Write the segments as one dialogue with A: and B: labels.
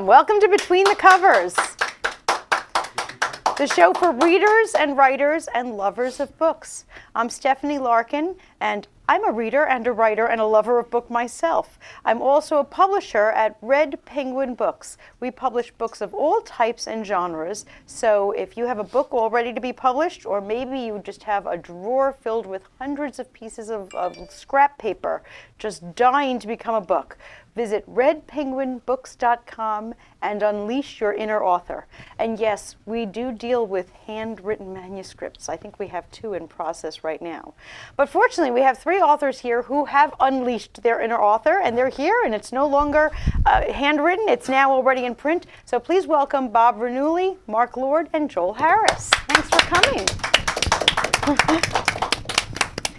A: Welcome to Between the Covers, the show for readers and writers and lovers of books. I'm Stephanie Larkin, and I'm a reader and a writer and a lover of book myself. I'm also a publisher at Red Penguin Books. We publish books of all types and genres, so if you have a book all ready to be published, or maybe you just have a drawer filled with hundreds of pieces of scrap paper just dying to become a book, visit redpenguinbooks.com and unleash your inner author. And yes, we do deal with handwritten manuscripts. I think we have 2 in process right now. But fortunately, we have 3 authors here who have unleashed their inner author, and they're here, and it's no longer handwritten. It's now already in print. So please welcome Bob Rennulli, Mark Lord, and Joel Harris. Thanks for coming.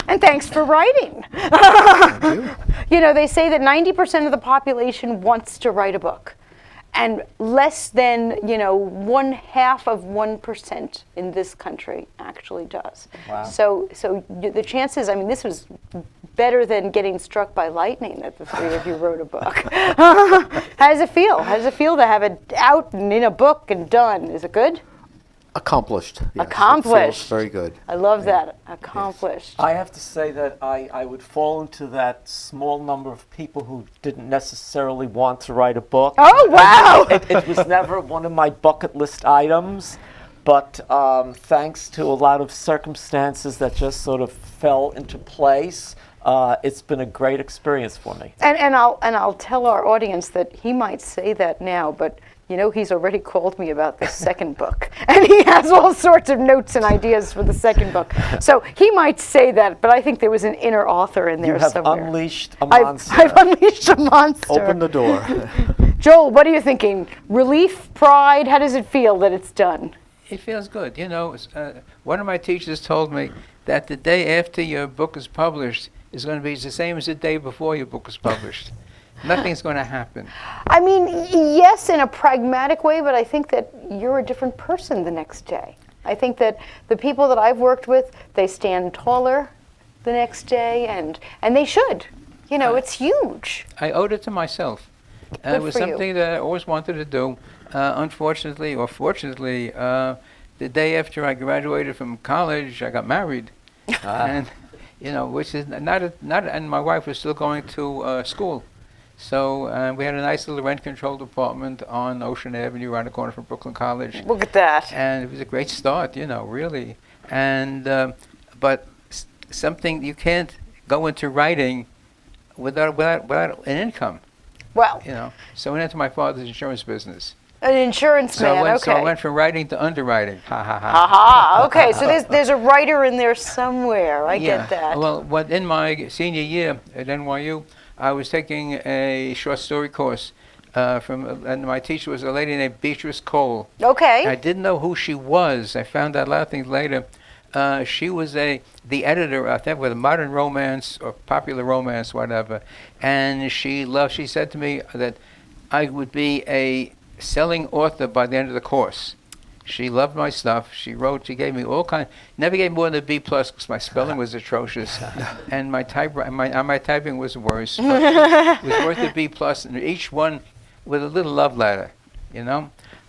A: And thanks for writing.
B: Thank you.
A: You know, they say that 90% of the population wants to write a book, and less than, 0.5% in this country actually does.
B: Wow.
A: So the chances, I mean, this was better than getting struck by lightning that the 3 of you wrote a book. How does it feel? How does it feel to have it out and in a book and done? Is it good?
B: Accomplished. Yes,
A: Accomplished.
B: It feels very good.
A: I love that. Accomplished.
C: I have to say that I would fall into that small number of people who didn't necessarily want to write a book.
A: Oh, wow!
C: It was never one of my bucket list items, but thanks to a lot of circumstances that just sort of fell into place, it's been a great experience for me.
A: And I'll tell our audience that he might say that now, but he's already called me about the second book, and he has all sorts of notes and ideas for the second book. So he might say that, but I think there was an inner author in there
C: You have
A: somewhere.
C: unleashed a monster.
A: I've unleashed a monster.
B: Open the door.
A: Joel, what are you thinking? Relief, pride? How does it feel that it's done?
D: It feels good. One of my teachers told me that the day after your book is published is going to be the same as the day before your book is published. Nothing's going to happen.
A: I mean, yes, in a pragmatic way, but I think that you're a different person the next day. I think that the people that I've worked with, they stand taller the next day, and they should. It's huge.
D: I owed it to myself. It was something that I always wanted to do. Unfortunately, or fortunately, the day after I graduated from college, I got married. And, which is not, and my wife was still going to school. So we had a nice little rent-controlled apartment on Ocean Avenue, around the corner from Brooklyn College.
A: Look at that.
D: And it was a great start, really. And but something you can't go into writing without an income.
A: Well.
D: So I went into my father's insurance business.
A: An insurance man. Okay.
D: So I went from writing to underwriting. Ha ha ha.
A: Aha. Okay. So there's a writer in there somewhere. I get that.
D: Well, in my senior year at NYU, I was taking a short story course and my teacher was a lady named Beatrice Cole.
A: Okay.
D: I didn't know who she was. I found out a lot of things later. She was the editor, I think, with Modern Romance or Popular Romance, whatever. And she said to me that I would be a selling author by the end of the course. She loved my stuff. She gave me all kinds. Never gave more than a B+ because my spelling was atrocious, and my typing was worse. But it was worth a B+, and each one with a little love letter.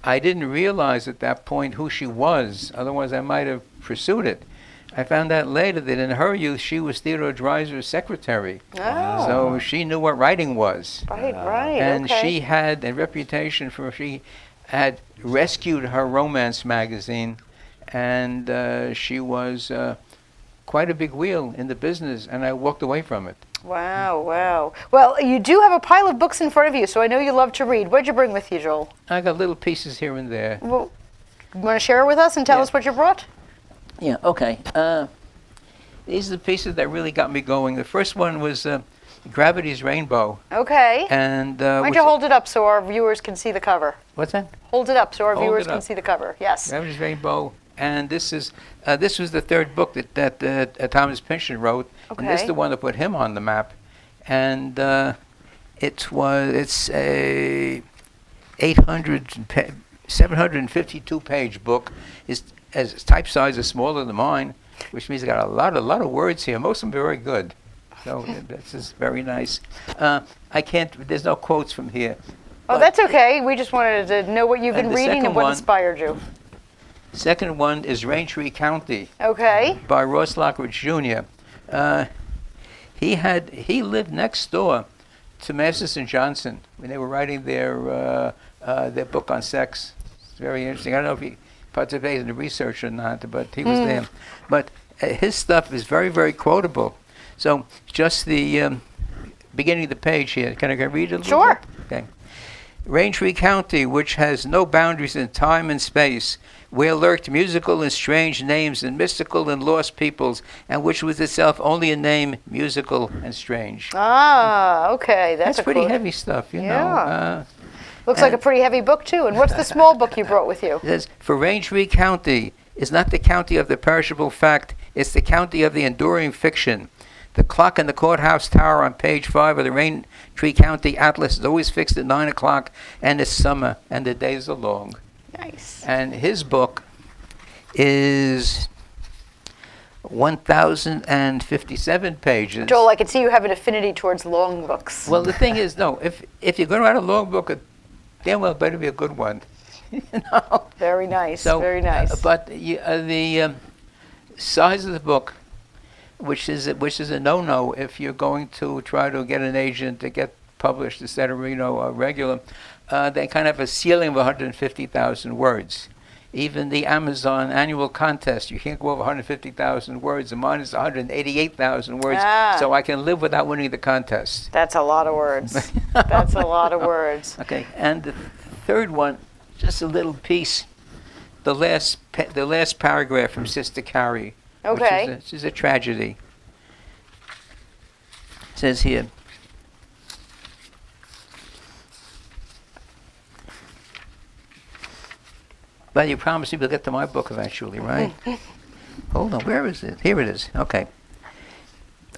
D: I didn't realize at that point who she was. Otherwise, I might have pursued it. I found out later that in her youth, she was Theodore Dreiser's secretary.
A: Oh.
D: So she knew what writing was.
A: Right.
D: And
A: okay.
D: she had a reputation she had rescued her romance magazine, and she was quite a big wheel in the business, and I walked away from it.
A: Wow. Well, you do have a pile of books in front of you, so I know you love to read. What'd you bring with you, Joel?
D: I got little pieces here and there.
A: Well, you want to share it with us and tell us what you brought?
D: Yeah, okay. These are the pieces that really got me going. The first one was Gravity's Rainbow.
A: Okay.
D: And
A: why don't you hold it up so our viewers can see the cover?
D: What's that?
A: Hold it up so our
D: Hold
A: viewers
D: it
A: can
D: up.
A: see the cover. Yes.
D: Gravity's Rainbow. And this was the third book that Thomas Pynchon wrote.
A: Okay.
D: And this is the one that put him on the map. and it's a 752 page book. Is as type size is smaller than mine, which means I got a lot of words here. Most of them very good. So this is very nice. I can't. There's no quotes from here.
A: Oh, that's okay. We just wanted to know what you've been
D: And the
A: reading
D: second
A: and what
D: one-
A: inspired you.
D: Second one is Raintree County
A: Okay.
D: by Ross Lockridge Jr. He lived next door to Masters and Johnson when they were writing their book on sex. It's very interesting. I don't know if he participated in the research or not, but he was there. But his stuff is very, very quotable. So just the beginning of the page here. Can I read it a little
A: Sure.
D: bit? Okay. Raintree County, which has no boundaries in time and space, where lurked musical and strange names and mystical and lost peoples, and which was itself only a name, musical and strange.
A: Ah, okay. That's a
D: pretty
A: quote.
D: heavy stuff, you
A: Yeah.
D: know.
A: Looks like a pretty heavy book, too. And what's the small book you brought with you?
D: It says, for Raintree County is not the county of the perishable fact, it's the county of the enduring fiction. The clock in the courthouse tower on page 5 of the Raintree County Atlas is always fixed at 9 o'clock, and it's summer, and the days are long.
A: Nice.
D: And his book is 1,057 pages.
A: Joel, I can see you have an affinity towards long books.
D: Well, the thing is, no, if you're going to write a long book, it damn well better be a good one. You know?
A: Very nice.
D: So,
A: very nice.
D: But the size of the book, which is a no-no if you're going to try to get an agent to get published instead of regular, they kind of have a ceiling of 150,000 words. Even the Amazon annual contest, you can't go over 150,000 words, and mine is 188,000 words, so I can live without winning the contest.
A: That's a lot of words. That's a lot of words.
D: Okay, and the third one, just a little piece, the last paragraph from Sister Carrie,
A: Okay.
D: which is a tragedy. It says here, but you promised me we'll get to my book eventually, right? Hold on, where is it? Here it is. Okay.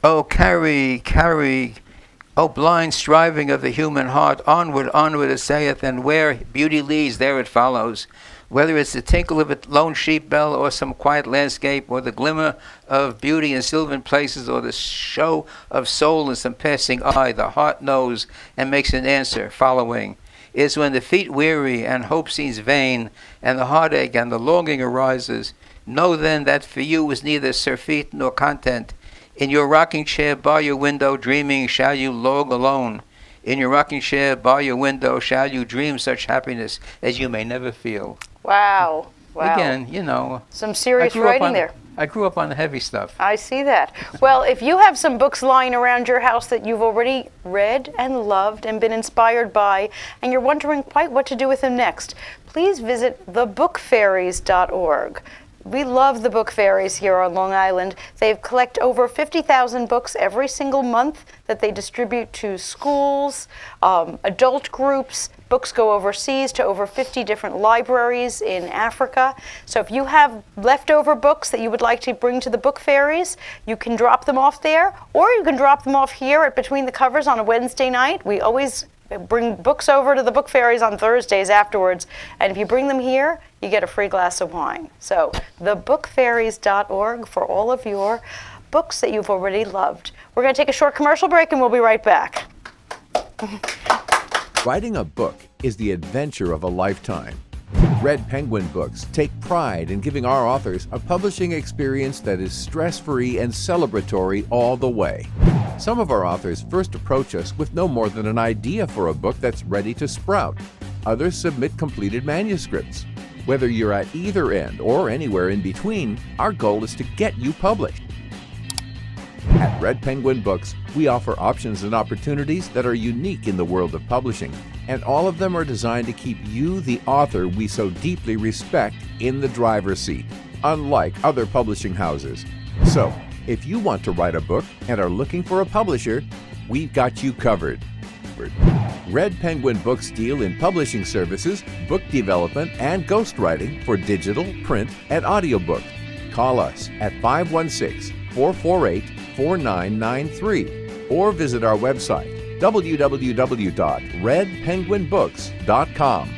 D: Oh, Carrie, oh, blind striving of the human heart, onward, onward it saith, and where beauty leads, there it follows. Whether it's the tinkle of a lone sheep bell, or some quiet landscape, or the glimmer of beauty in sylvan places, or the show of soul in some passing eye, the heart knows and makes an answer, following. Is when the feet weary and hope seems vain, and the heartache and the longing arises. Know then that for you is neither surfeit nor content. In your rocking chair by your window dreaming shall you log alone. In your rocking chair by your window shall you dream such happiness as you may never feel.
A: Wow. Wow.
D: Again, you know,
A: Some serious writing there.
D: I grew up on the heavy stuff.
A: I see that. Well, if you have some books lying around your house that you've already read and loved and been inspired by, and you're wondering quite what to do with them next, please visit thebookfairies.org. We love the Book Fairies here on Long Island. They collect over 50,000 books every single month that they distribute to schools, adult groups. Books go overseas to over 50 different libraries in Africa. So if you have leftover books that you would like to bring to the Book Fairies, you can drop them off there, or you can drop them off here at Between the Covers on a Wednesday night. We always bring books over to the Book Fairies on Thursdays afterwards, and if you bring them here, you get a free glass of wine. So thebookfairies.org for all of your books that you've already loved. We're going to take a short commercial break, and we'll be right back.
E: Writing a book is the adventure of a lifetime. Red Penguin Books take pride in giving our authors a publishing experience that is stress-free and celebratory all the way. Some of our authors first approach us with no more than an idea for a book that's ready to sprout. Others submit completed manuscripts. Whether you're at either end or anywhere in between, our goal is to get you published. At Red Penguin Books, we offer options and opportunities that are unique in the world of publishing, and all of them are designed to keep you, the author we so deeply respect, in the driver's seat, unlike other publishing houses. So, if you want to write a book and are looking for a publisher, we've got you covered. Red Penguin Books deal in publishing services, book development, and ghostwriting for digital, print, and audiobook. Call us at 516-448-4993 or visit our website, www.redpenguinbooks.com.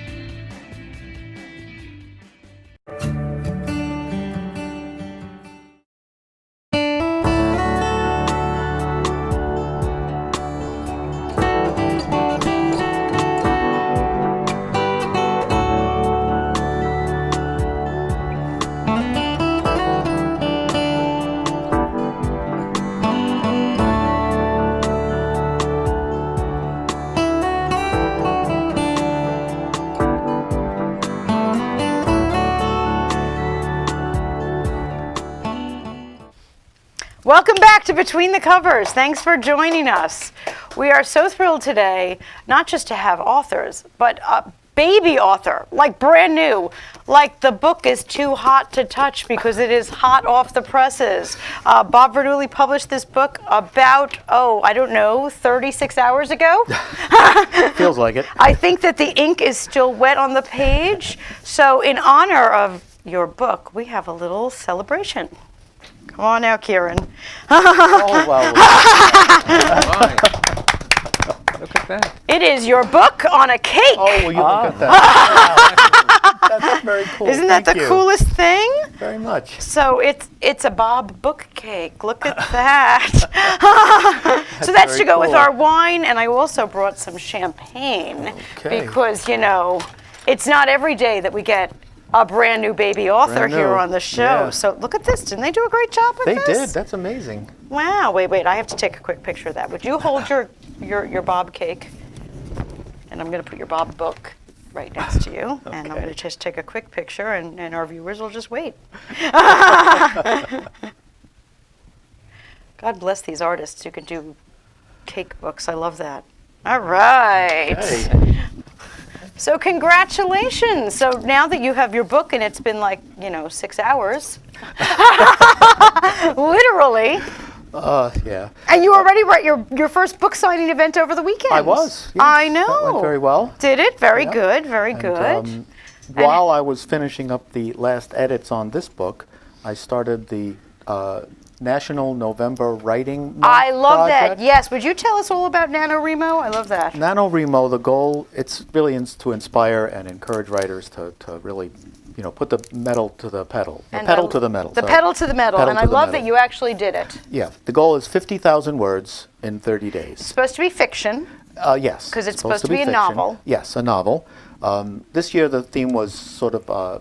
A: Welcome back to Between the Covers. Thanks for joining us. We are so thrilled today, not just to have authors, but a baby author, like brand new, like the book is too hot to touch because it is hot off the presses. Bob Bernoulli published this book about, 36 hours ago.
B: Feels like it.
A: I think that the ink is still wet on the page. So in honor of your book, we have a little celebration. Come on now, Kieran.
B: Oh, wow.
D: My. Look at that.
A: It is your book on a cake.
B: Oh, will you look at that? That's very cool.
A: Isn't that
B: Thank
A: the
B: you.
A: coolest thing?
B: Very much.
A: So it's a Bob book cake. Look at that. So that's
B: very
A: to go with
B: cool.
A: our wine, and I also brought some champagne
B: Okay.
A: because, it's not every day that we get a brand new baby author
B: Brand
A: here
B: new.
A: on the show.
B: Yeah.
A: So look at this. Didn't they do a great job with
B: They
A: this?
B: did. That's amazing.
A: Wow. Wait. I have to take a quick picture of that. Would you hold your Bob cake? And I'm going to put your Bob book right next to you. And I'm
B: Okay.
A: going to just take a quick picture, and our viewers will just wait. God bless these artists who can do cake books. I love that. All right.
B: Hey.
A: So congratulations. So now that you have your book and it's been 6 hours, literally,
B: Yeah.
A: and you already wrote your first book signing event over the weekend.
B: I was. Yes.
A: I know.
B: That went very well.
A: Did it? Very
B: Yeah.
A: good. Very
B: And,
A: good.
B: while I was finishing up the last edits on this book, I started the National November Writing Month
A: I love
B: project.
A: that. Yes. Would you tell us all about NaNoWriMo? I love that.
B: NaNoWriMo, the goal, it's really to inspire and encourage writers to really, put the metal to the pedal. The
A: And
B: pedal to the metal.
A: The
B: sorry.
A: pedal to the metal.
B: Pedal
A: And
B: to
A: I
B: the
A: love
B: metal.
A: that you actually did it.
B: Yeah, the goal is 50,000 words in 30 days.
A: Supposed to be fiction.
B: Yes.
A: 'Cause it's supposed to be a
B: fiction.
A: novel.
B: Yes, a novel. This year the theme was sort of,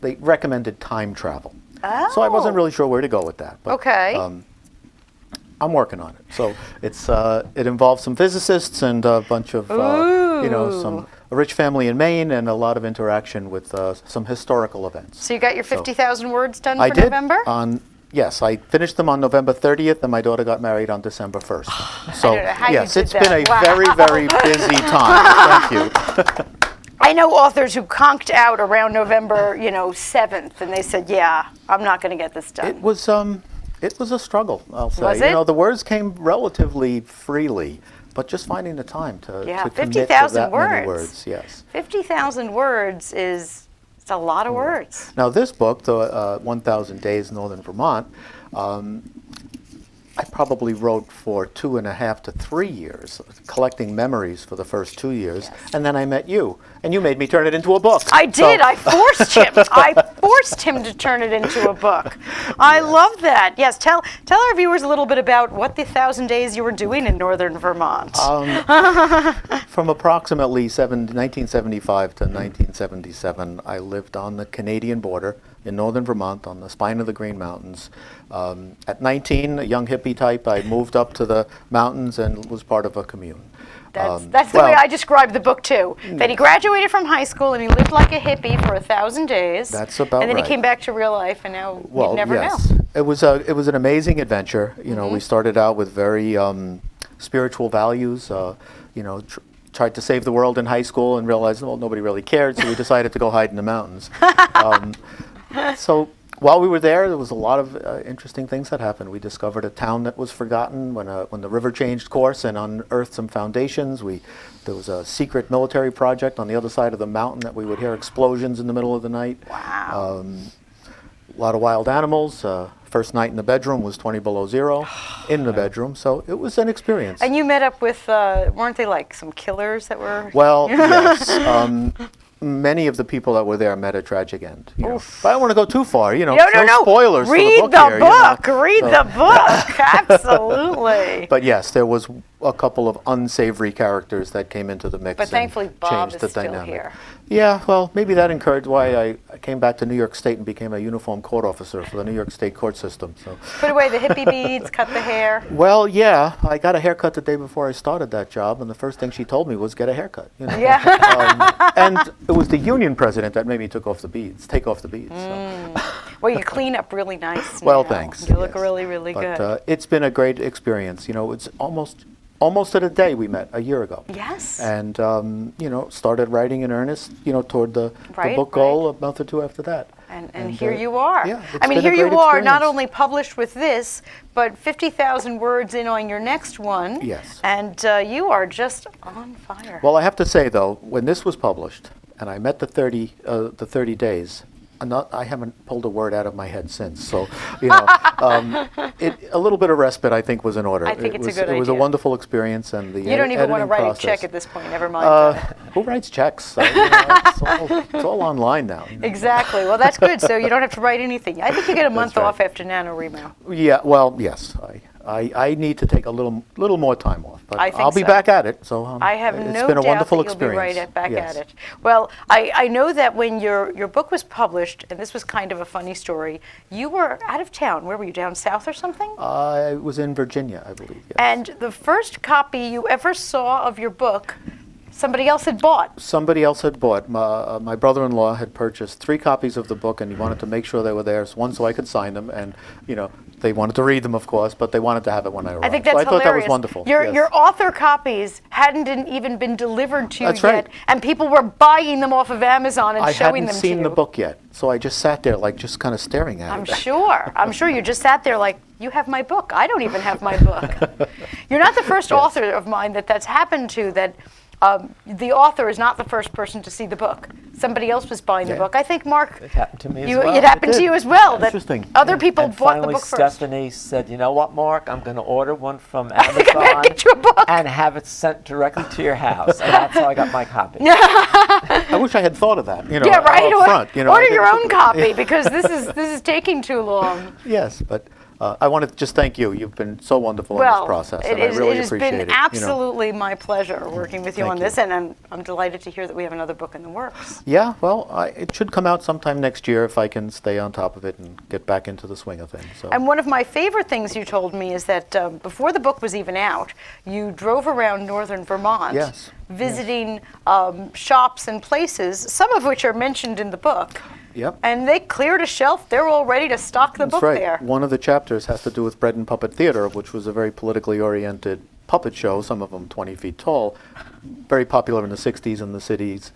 B: they recommended time travel. So I wasn't
A: Oh.
B: really sure where to go with that. But,
A: Okay.
B: I'm working on it. So it's it involves some physicists and a bunch of a rich family in Maine and a lot of interaction with some historical events.
A: So you got your 50,000 words done
B: I
A: for
B: did
A: November?
B: Yes, I finished them on November 30th, and my daughter got married on December 1st. So
A: don't know how you
B: yes,
A: did
B: it's been a
A: that. Wow.
B: very, very busy time. Thank you.
A: I know authors who conked out around November, 7th, and they said, "Yeah, I'm not going to get this done."
B: It was a struggle, I'll say.
A: Was it?
B: The words came relatively freely, but just finding the time to
A: Yeah,
B: commit to
A: 50,000
B: that many
A: words.
B: words. Yes.
A: 50,000 words it's a lot of words.
B: Now this book, the 1,000 Days in Northern Vermont, I probably wrote for 2.5 to 3 years, collecting memories for the first 2 years, and then I met you, and you made me turn it into a book.
A: I did.
B: So-
A: I forced him. I forced him to turn it into a book. I love that. Yes, tell our viewers a little bit about what the 1,000 days you were doing in Northern Vermont.
B: From approximately 1975 to 1977, I lived on the Canadian border in northern Vermont on the spine of the Green Mountains. At 19, a young hippie type, I moved up to the mountains and was part of a commune.
A: That's the way I described the book too. That he graduated from high school and he lived like a hippie for 1,000 days.
B: That's about
A: And then
B: right.
A: he came back to real life, and now you'd never
B: yes.
A: know.
B: It was an amazing adventure. We started out with very spiritual values. Tried to save the world in high school and realized, well, nobody really cared, so we decided to go hide in the mountains. So while we were there was a lot of interesting things that happened. We discovered a town that was forgotten when the river changed course and unearthed some foundations. There was a secret military project on the other side of the mountain that we would hear explosions in the middle of the night.
A: Wow.
B: A lot of wild animals, First night in the bedroom was 20 below zero in the bedroom, so it was an experience.
A: And you met up with, weren't they like some killers that were?
B: Well, yes. Many of the people that were there met a tragic end. You know. But I don't want to go too far. You know,
A: No.
B: spoilers
A: Read
B: for the book here.
A: Read the book. Absolutely.
B: But yes, there was a couple of unsavory characters that came into the mix.
A: But
B: and
A: thankfully, Bob
B: changed
A: is
B: the
A: still
B: dynamic.
A: here.
B: Yeah, well, maybe that encouraged why I came back to New York State and became a uniform court officer for the New York State court system. So,
A: Put away the hippie beads, cut the hair.
B: well, yeah, I got a haircut the day before I started that job, and the first thing she told me was get a haircut. You know?
A: Yeah.
B: And it was the union president that made me take off the beads. So.
A: Well, you clean up really nice
B: Well,
A: now.
B: thanks.
A: You look
B: yes.
A: really, really
B: But,
A: good.
B: it's been a great experience. You know, it's almost at a day we met a year ago.
A: Yes.
B: And, you know, started writing in earnest, you know, toward the
A: Right,
B: book goal a month or two after that.
A: And here you are.
B: Yeah,
A: I mean,
B: it's been
A: here
B: a
A: you
B: great
A: are, not
B: experience.
A: only published with this, but 50,000 words in on your next one.
B: Yes.
A: And you are just on fire.
B: Well, I have to say, though, when this was published, and I met the 30 days, I haven't pulled a word out of my head since. So, you know, a little bit of respite, I think, was in order.
A: I think it's a good
B: It was a
A: idea.
B: wonderful experience, and the
A: You don't even want to
B: editing
A: write
B: process.
A: a check at this point, never mind.
B: Who writes checks? You know, it's all online now. You know.
A: Exactly. Well, that's good. So you don't have to write anything. I think you get a month
B: right.
A: off after NaNoWriMo.
B: Yeah. Well, yes. I need to take a little more time off, but
A: I think
B: I'll be
A: so.
B: back at it. So
A: I have
B: it's
A: no
B: been a
A: doubt
B: wonderful
A: that you'll
B: experience.
A: be right back
B: Yes.
A: at it. Well, I know that when your book was published, and this was kind of a funny story, you were out of town. Where were you, down south or something?
B: I was in Virginia, I believe. Yes.
A: And the first copy you ever saw of your book, somebody else had bought.
B: Somebody else had bought. My brother-in-law had purchased 3 copies of the book, and he wanted to make sure they were there. One, so I could sign them, and you know, they wanted to read them, of course, but they wanted to have it when I arrived.
A: I think that's
B: so I thought
A: hilarious.
B: that was wonderful.
A: Your
B: yes.
A: your author copies hadn't even been delivered to you
B: That's
A: yet,
B: right.
A: and people were buying them off of Amazon and
B: I
A: showing
B: hadn't
A: them
B: seen
A: to you.
B: the book yet, so I just sat there, like, just kind of staring at
A: I'm
B: it.
A: sure. I'm sure you just sat there like, you have my book. I don't even have my book. You're not the first author of mine that's happened to that. The author is not the first person to see the book. Somebody else was buying the
B: Yeah.
A: book. I think, Mark,
C: It happened to me as well.
A: it happened to you as well. That
B: Interesting.
A: other people
C: And
A: bought the
C: finally,
A: book first.
C: Stephanie said, "You know what, Mark? I'm going to order one from
A: think I'm gonna
C: Amazon
A: get you a book."
C: and have it sent directly to your house." And that's how I got my copy.
B: I wish I had thought of that, you know,
A: Yeah, right.
B: up front. You know, I
A: Order
B: didn't
A: your
B: think
A: own
B: of-
A: copy because this is taking too long.
B: Yes, but I want to just thank you. You've been so wonderful in
A: Well,
B: this process,
A: it
B: and I really
A: has
B: appreciate
A: been
B: it. you know.
A: absolutely my pleasure working with you
B: Thank
A: on
B: you.
A: this, and I'm delighted to hear that we have another book in the works.
B: Yeah, well, it should come out sometime next year if I can stay on top of it and get back into the swing of things. So.
A: And one of my favorite things you told me is that before the book was even out, you drove around northern Vermont,
B: Yes,
A: visiting shops and places, some of which are mentioned in the book.
B: Yep.
A: And they cleared a shelf. They're all ready to stock the
B: That's
A: book
B: right.
A: there.
B: One of the chapters has to do with Bread and Puppet Theater, which was a very politically oriented puppet show, some of them 20 feet tall, very popular in the 60s in the cities.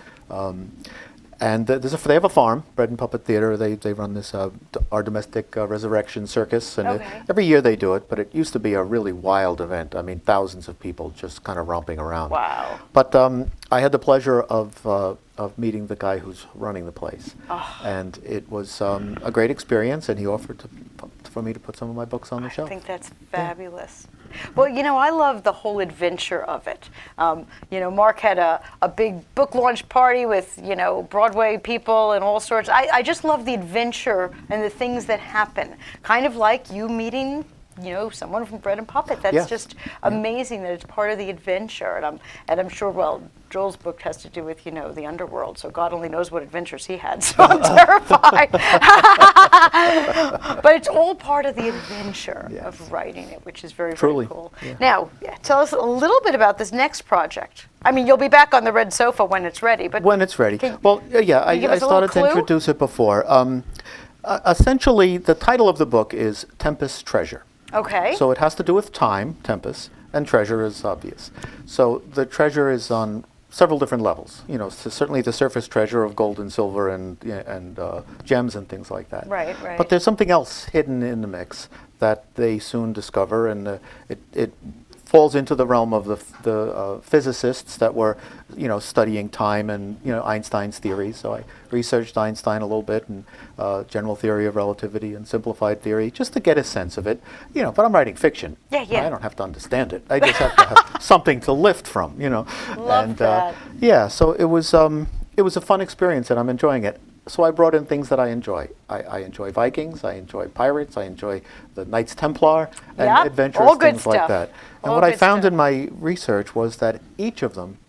B: And they have a farm, Bread and Puppet Theater. They run this, our domestic resurrection circus. And
A: Okay.
B: every year they do it, but it used to be a really wild event. I mean, thousands of people just kind of romping around.
A: Wow.
B: But I had the pleasure of meeting the guy who's running the place.
A: Oh.
B: And it was a great experience, and he offered for me to put some of my books on the
A: I
B: shelf.
A: think that's fabulous. Well, you know, I love the whole adventure of it. You know, Mark had a big book launch party with, you know, Broadway people and all sorts. I just love the adventure and the things that happen. Kind of like you meeting, you know, someone from Bread and Puppet. That's
B: Yes.
A: just amazing that it's part of the adventure. And I'm sure, well, Joel's book has to do with, you know, the underworld, so God only knows what adventures he had, so I'm terrified. But it's all part of the adventure
B: Yes.
A: of writing it, which is very,
B: Truly,
A: very cool.
B: yeah.
A: Now, tell us a little bit about this next project. I mean, you'll be back on the red sofa when it's ready, but
B: When it's ready.
A: Can-
B: Well, yeah,
A: you give
B: I
A: us a little
B: started to
A: clue?
B: introduce it before. Essentially, the title of the book is Tempest Treasure.
A: okay.
B: So it has to do with time, Tempest, and treasure is obvious. So the treasure is on several different levels. You know, certainly the surface treasure of gold and silver and gems and things like that.
A: Right, right.
B: But there's something else hidden in the mix that they soon discover, and it falls into the realm of the physicists that were, studying time and, Einstein's theory. So I researched Einstein a little bit and general theory of relativity and simplified theory just to get a sense of it. But I'm writing fiction.
A: Yeah.
B: I don't have to understand it. I just have to have something to lift from,
A: Love that.
B: Yeah, so it was a fun experience and I'm enjoying it. So I brought in things that I enjoy. I enjoy Vikings, I enjoy pirates, I enjoy the Knights Templar, and
A: Yep,
B: adventurous
A: all good
B: things like
A: stuff.
B: that. And
A: All
B: what I
A: good
B: found
A: stuff.
B: in my research was that each of them,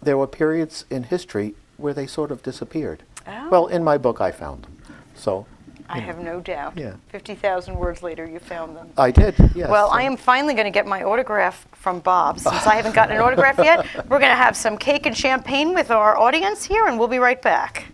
B: there were periods in history where they sort of disappeared.
A: Oh.
B: Well, in my book I found them. So
A: I have no doubt.
B: Yeah.
A: 50,000 words later, you found them.
B: I did, yes.
A: Well,
B: So-
A: I am finally going to get my autograph from Bob. Since I haven't gotten an autograph yet, we're going to have some cake and champagne with our audience here, and we'll be right back.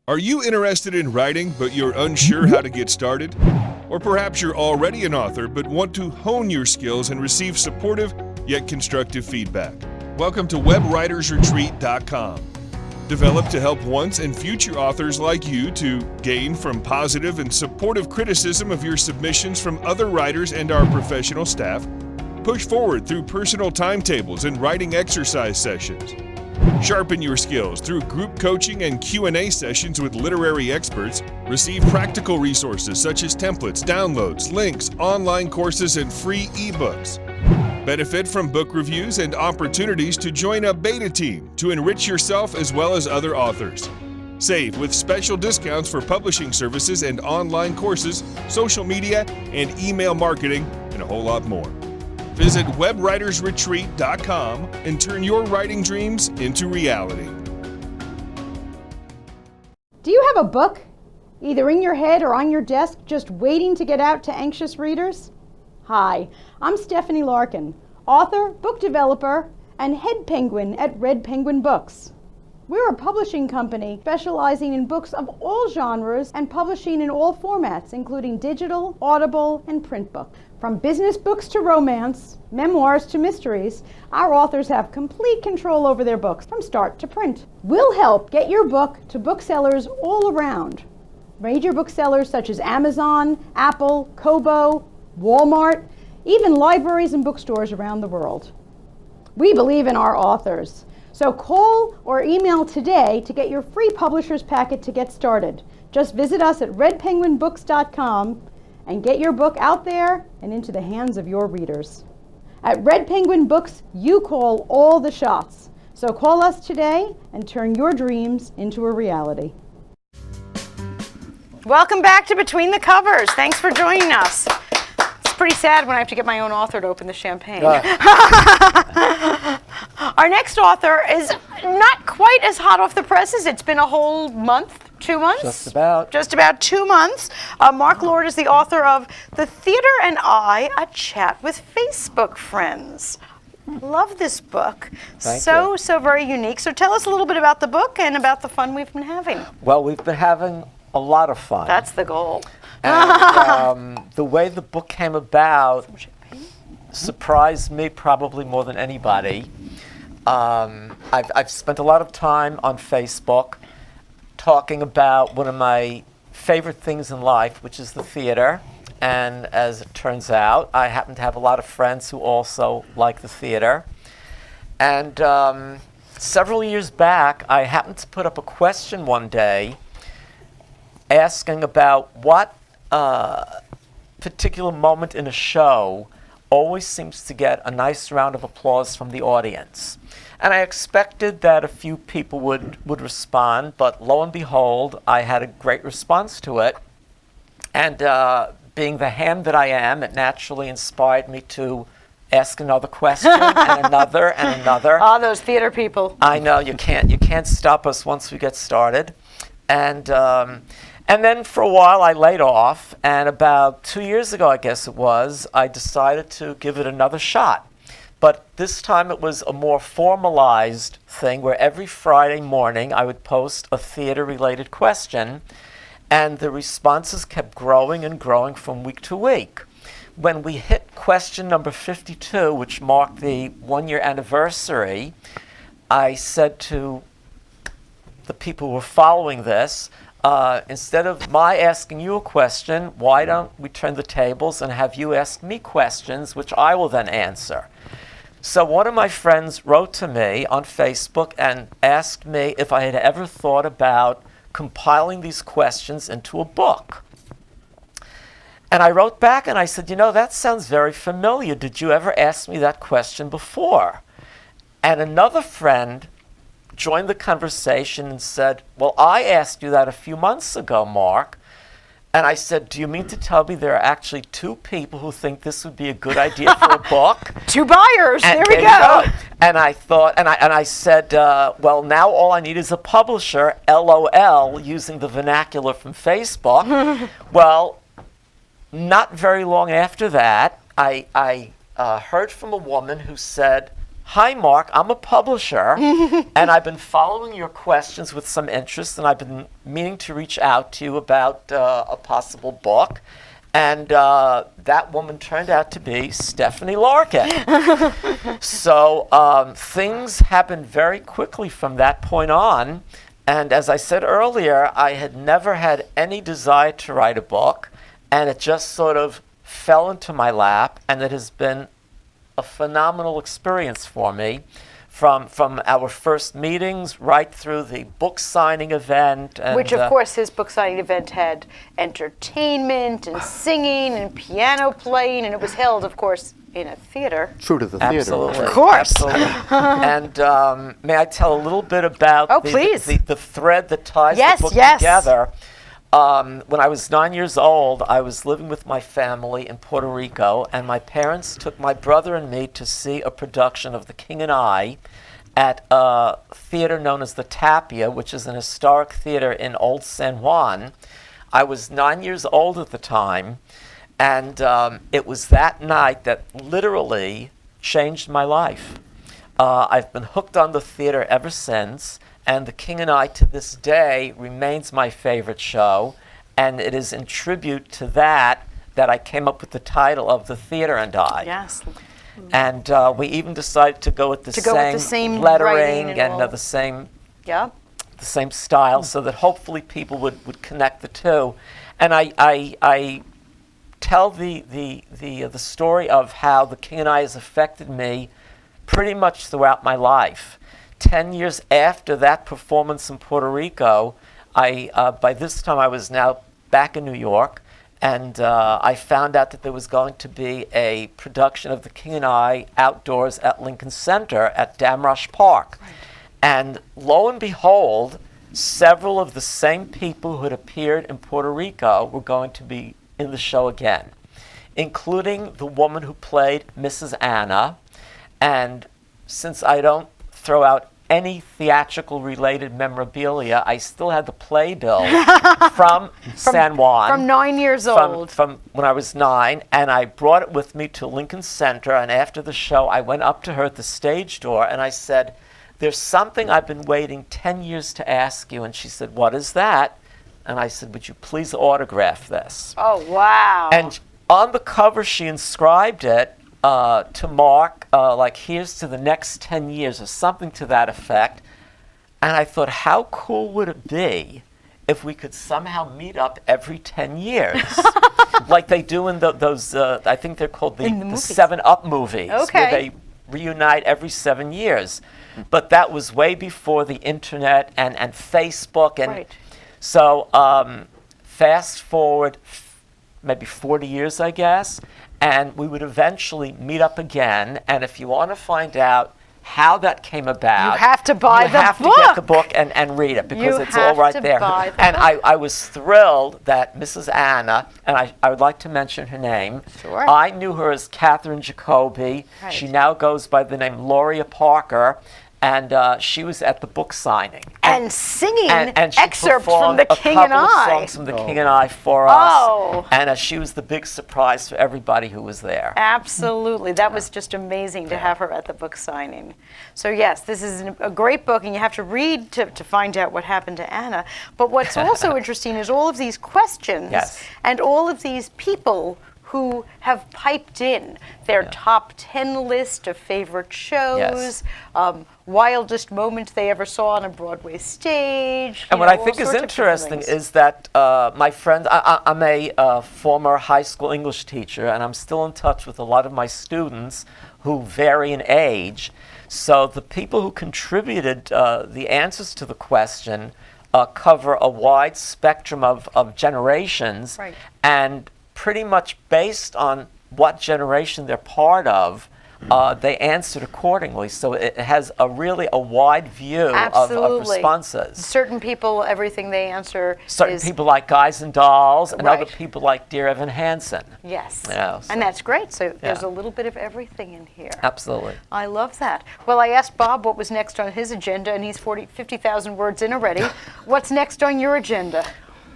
F: Are you interested in writing, but you're unsure how to get started? Or perhaps you're already an author, but want to hone your skills and receive supportive yet constructive feedback? Welcome to WebWritersRetreat.com. Developed to help once and future authors like you to gain from positive and supportive criticism of your submissions from other writers and our professional staff, push forward through personal timetables and writing exercise sessions, sharpen your skills through group coaching and Q&A sessions with literary experts, receive practical resources such as templates, downloads, links, online courses, and free ebooks. Benefit from book reviews and opportunities to join a beta team to enrich yourself as well as other authors. Save with special discounts for publishing services and online courses, social media, and email marketing, and a whole lot more. Visit WebWritersRetreat.com and turn your writing dreams into reality.
G: Do you have a book, either in your head or on your desk, just waiting to get out to anxious readers? Hi, I'm Stephanie Larkin, author, book developer, and head penguin at Red Penguin Books. We're a publishing company specializing in books of all genres and publishing in all formats, including digital, audible, and print books. From business books to romance, memoirs to mysteries, our authors have complete control over their books from start to print. We'll help get your book to booksellers all around. Major booksellers such as Amazon, Apple, Kobo, Walmart, even libraries and bookstores around the world. We believe in our authors. So call or email today to get your free publisher's packet to get started. Just visit us at redpenguinbooks.com and get your book out there and into the hands of your readers. At Red Penguin Books, you call all the shots. So call us today and turn your dreams into a reality.
A: Welcome back to Between the Covers. Thanks for joining us. It's pretty sad when I have to get my own author to open the champagne. Our next author is not quite as hot off the presses. It's been a whole month, 2 months?
C: Just about.
A: Just about 2 months. Mark Lord is the author of The Theater and I, A Chat with Facebook Friends. Love this book.
C: Thank
A: so
C: you.
A: very unique. So tell us a little bit about the book and about the fun we've been having.
C: Well, we've been having a lot of fun.
A: That's the goal.
C: And the way the book came about surprised me probably more than anybody. I've spent a lot of time on Facebook talking about one of my favorite things in life, which is the theater. And as it turns out, I happen to have a lot of friends who also like the theater. And several years back, I happened to put up a question one day asking about what particular moment in a show always seems to get a nice round of applause from the audience. And I expected that a few people would respond, but lo and behold, I had a great response to it. And being the ham that I am, it naturally inspired me to ask another question and another and another.
A: Ah, those theater people.
C: I know you can't stop us once we get started, and And then for a while I laid off, and about 2 years ago, I guess it was, I decided to give it another shot. But this time it was a more formalized thing where every Friday morning I would post a theater-related question, and the responses kept growing and growing from week to week. When we hit question number 52, which marked the 1-year anniversary, I said to the people who were following this, instead of my asking you a question, why don't we turn the tables and have you ask me questions, which I will then answer? So one of my friends wrote to me on Facebook and asked me if I had ever thought about compiling these questions into a book. And I wrote back and I said, that sounds very familiar. Did you ever ask me that question before? And another friend joined the conversation and said, well, I asked you that a few months ago, Mark. And I said, do you mean to tell me there are actually 2 people who think this would be a good idea for a book?
A: 2 buyers.
C: And
A: there we
C: you
A: go.
C: And I thought, and I said, well, now all I need is a publisher, LOL, using the vernacular from Facebook. Well, not very long after that, I heard from a woman who said, hi, Mark, I'm a publisher, and I've been following your questions with some interest, and I've been meaning to reach out to you about a possible book. And that woman turned out to be Stephanie Larkin. So things happened very quickly from that point on. And as I said earlier, I had never had any desire to write a book, and it just sort of fell into my lap, and it has been a phenomenal experience for me, from our first meetings right through the book signing event. And,
A: Which, of course, his book signing event had entertainment and singing and piano playing, and it was held, of course, in a theater.
B: True to the theater.
C: Absolutely.
A: Of course.
C: Absolutely. And may I tell a little bit about
A: please.
C: the thread that ties
A: Yes,
C: the book
A: yes.
C: together? When I was 9 years old, I was living with my family in Puerto Rico, and my parents took my brother and me to see a production of The King and I at a theater known as the Tapia, which is an historic theater in Old San Juan. I was 9 years old at the time, and it was that night that literally changed my life. I've been hooked on the theater ever since. And The King and I, to this day, remains my favorite show. And it is in tribute to that I came up with the title of The Theater and I.
A: Yes.
C: And we even decided to go with the same lettering and the same style, so that hopefully people would connect the two. And I tell the story of how The King and I has affected me pretty much throughout my life. 10 years after that performance in Puerto Rico, by this time I was now back in New York, and I found out that there was going to be a production of The King and I outdoors at Lincoln Center at Damrosch Park. Right. And lo and behold, several of the same people who had appeared in Puerto Rico were going to be in the show again, including the woman who played Mrs. Anna. And since I don't throw out any theatrical related memorabilia, I still had the playbill from San Juan.
A: From 9 years old.
C: From when I was 9, and I brought it with me to Lincoln Center, and after the show I went up to her at the stage door and I said, there's something I've been waiting 10 years to ask you. And she said, what is that? And I said, would you please autograph this?
A: Oh, wow.
C: And on the cover she inscribed it to Mark, like, here's to the next 10 years or something to that effect. And I thought, how cool would it be if we could somehow meet up every 10 years? Like they do in those, I think they're called the 7-Up movies, where they reunite every 7 years. But that was way before the internet and Facebook. And so fast forward maybe 40 years, I guess, and we would eventually meet up again. And if you want to find out how that came about,
A: you have to buy the book. You have to get
C: the book and read it, because it's all right there.
A: And
C: I was thrilled that Mrs. Anna, and I would like to mention her name.
A: Sure.
C: I knew her as Catherine Jacoby. Right. She now goes by the name Loria Parker. and she was at the book signing.
A: And singing
C: And she
A: excerpts from
C: performed
A: The King and
C: a couple of
A: I.
C: songs from The King and I for us.
A: Oh.
C: And she was the big surprise for everybody who was there.
A: Absolutely. That was just amazing to have her at the book signing. So yes, this is a great book, and you have to read to find out what happened to Anna. But what's also interesting is all of these questions
C: Yes.
A: and all of these people who have piped in their top 10 list of favorite shows, wildest moment they ever saw on a Broadway stage.
C: And what I think is interesting is that my friend, I'm a former high school English teacher, and I'm still in touch with a lot of my students who vary in age. So the people who contributed the answers to the question cover a wide spectrum of generations,
A: Right.
C: and pretty much based on what generation they're part of, they answered accordingly. So it has a wide view of responses.
A: Certain people, everything they answer
C: Certain
A: is
C: people like Guys and Dolls, and other
A: Right.
C: people like Dear Evan Hansen.
A: yes.
C: Yeah, so-
A: And that's great. So there's
C: Yeah.
A: a little bit of everything in here.
C: Absolutely.
A: I love that. Well, I asked Bob what was next on his agenda, and he's 50,000 words in already. What's next on your agenda?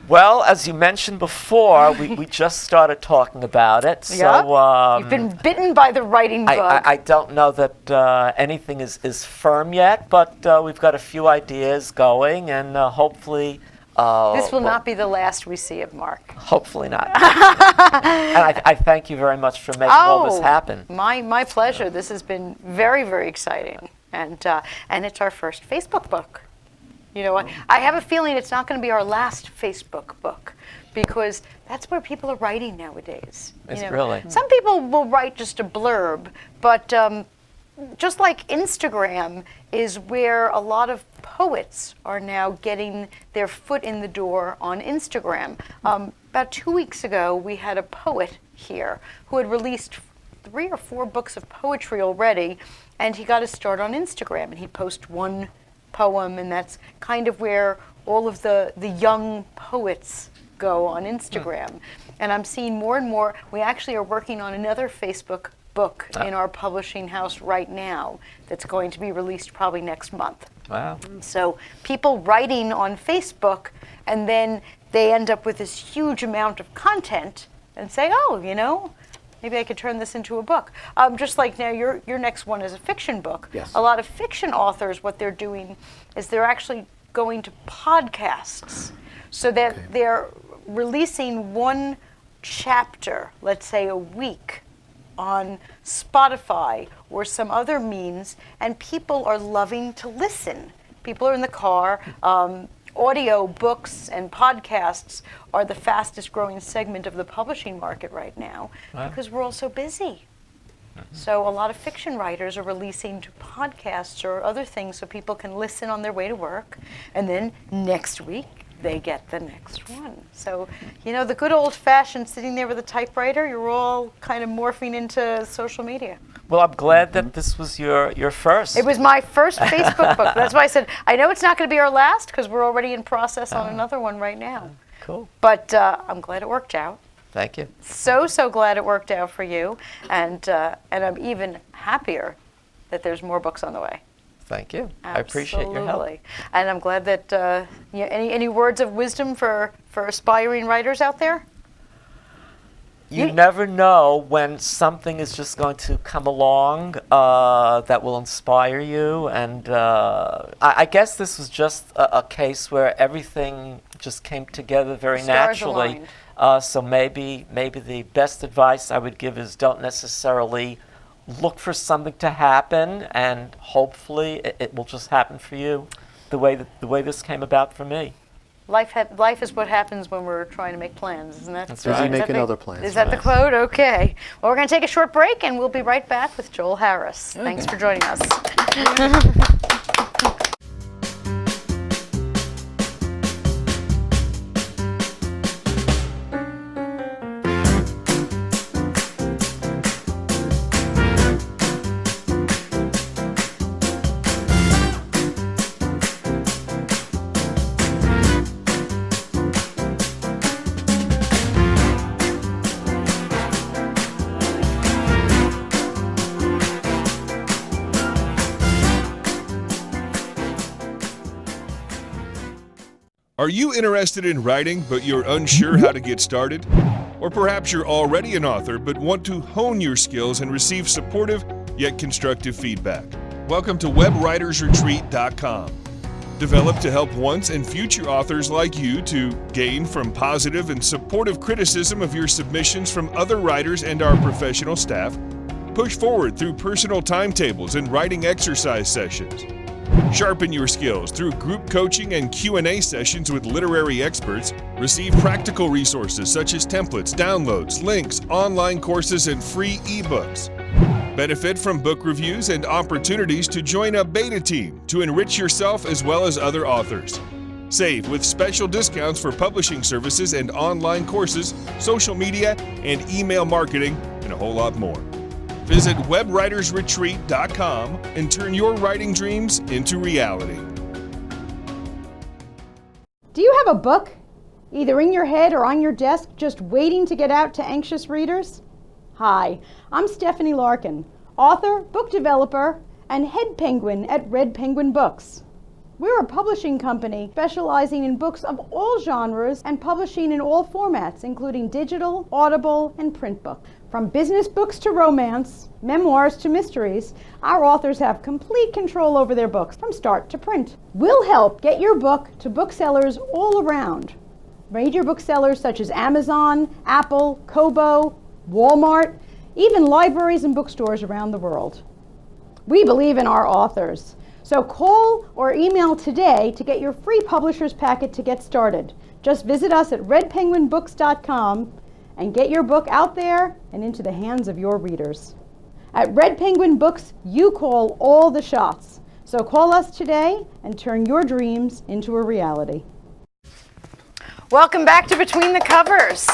C: Well, as you mentioned before, we just started talking about it. So
A: You've been bitten by the writing bug.
C: I don't know that anything is firm yet, but we've got a few ideas going, and hopefully...
A: this will not be the last we see of Mark.
C: Hopefully not. And I thank you very much for making all this happen.
A: My pleasure. This has been very, very exciting. And it's our first Facebook book. You know what? I have a feeling it's not going to be our last Facebook book, because that's where people are writing nowadays.
C: Is it really?
A: Some people will write just a blurb, but just like Instagram is where a lot of poets are now getting their foot in the door on Instagram. About 2 weeks ago, we had a poet here who had released 3 or 4 books of poetry already, and he got his start on Instagram, and he posts one poem, and that's kind of where all of the young poets go on Instagram. And I'm seeing more and more. We actually are working on another Facebook book in our publishing house right now that's going to be released probably next month.
C: Wow.
A: So people writing on Facebook, and then they end up with this huge amount of content and say, oh, you know, maybe I could turn this into a book. Just like now, your next one is a fiction book.
B: Yes.
A: A lot of fiction authors, what they're doing is they're actually going to podcasts, so that they're releasing one chapter, let's say a week, on Spotify or some other means, and people are loving to listen. People are in the car. Audio books and podcasts are the fastest growing segment of the publishing market right now because we're all so busy. So a lot of fiction writers are releasing to podcasts or other things so people can listen on their way to work, and then next week they get the next one. So, you know, the good old-fashioned sitting there with a typewriter, you're all kind of morphing into social media.
C: Well, I'm glad that this was your first.
A: It was my first Facebook book. That's why I said, I know it's not going to be our last because we're already in process on another one right now.
C: Cool.
A: But I'm glad it worked out.
C: Thank you.
A: So glad it worked out for you. And I'm even happier that there's more books on the way.
C: Thank you. I appreciate your help.
A: Absolutely. And I'm glad that, any words of wisdom for aspiring writers out there?
C: You never know when something is just going to come along that will inspire you. And I guess this was just a case where everything just came together very
A: Stars
C: naturally.
A: aligned.
C: So maybe the best advice I would give is don't necessarily look for something to happen, and hopefully it will just happen for you the way this came about for me.
A: Life is what happens when we're trying to make plans, isn't that?
C: That's
B: Busy
C: right.
B: making other plans.
A: Is that the quote? Okay. Well, we're going to take a short break, and we'll be right back with Joel Harris. Thanks for joining us.
F: Are you interested in writing but you're unsure how to get started? Or perhaps you're already an author but want to hone your skills and receive supportive yet constructive feedback? Welcome to WebWritersRetreat.com. Developed to help once and future authors like you to gain from positive and supportive criticism of your submissions from other writers and our professional staff, push forward through personal timetables and writing exercise sessions, sharpen your skills through group coaching and Q&A sessions with literary experts, receive practical resources such as templates, downloads, links, online courses, and free ebooks. Benefit from book reviews and opportunities to join a beta team to enrich yourself as well as other authors. Save with special discounts for publishing services and online courses, social media, and email marketing, and a whole lot more. Visit WebWritersRetreat.com and turn your writing dreams into reality.
G: Do you have a book, either in your head or on your desk, just waiting to get out to anxious readers? Hi, I'm Stephanie Larkin, author, book developer, and head penguin at Red Penguin Books. We're a publishing company specializing in books of all genres and publishing in all formats, including digital, audible, and print books. From business books to romance, memoirs to mysteries, our authors have complete control over their books from start to print. We'll help get your book to booksellers all around. Major booksellers such as Amazon, Apple, Kobo, Walmart, even libraries and bookstores around the world. We believe in our authors. So call or email today to get your free publisher's packet to get started. Just visit us at redpenguinbooks.com and get your book out there and into the hands of your readers. At Red Penguin Books, you call all the shots. So call us today and turn your dreams into a reality.
A: Welcome back to Between the Covers.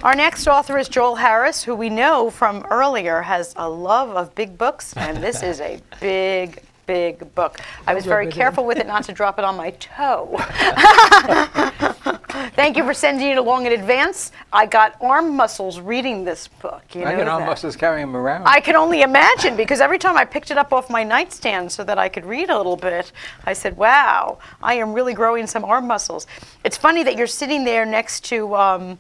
A: Our next author is Joel Harris, who we know from earlier has a love of big books, and this is a big, big book. I was very careful with it not to drop it on my toe. Thank you for sending it along in advance. I got arm muscles reading this book. You
D: I
A: know
D: get
A: that.
D: arm muscles carrying them around.
A: I can only imagine, because every time I picked it up off my nightstand so that I could read a little bit, I said, wow, I am really growing some arm muscles. It's funny that you're sitting there next to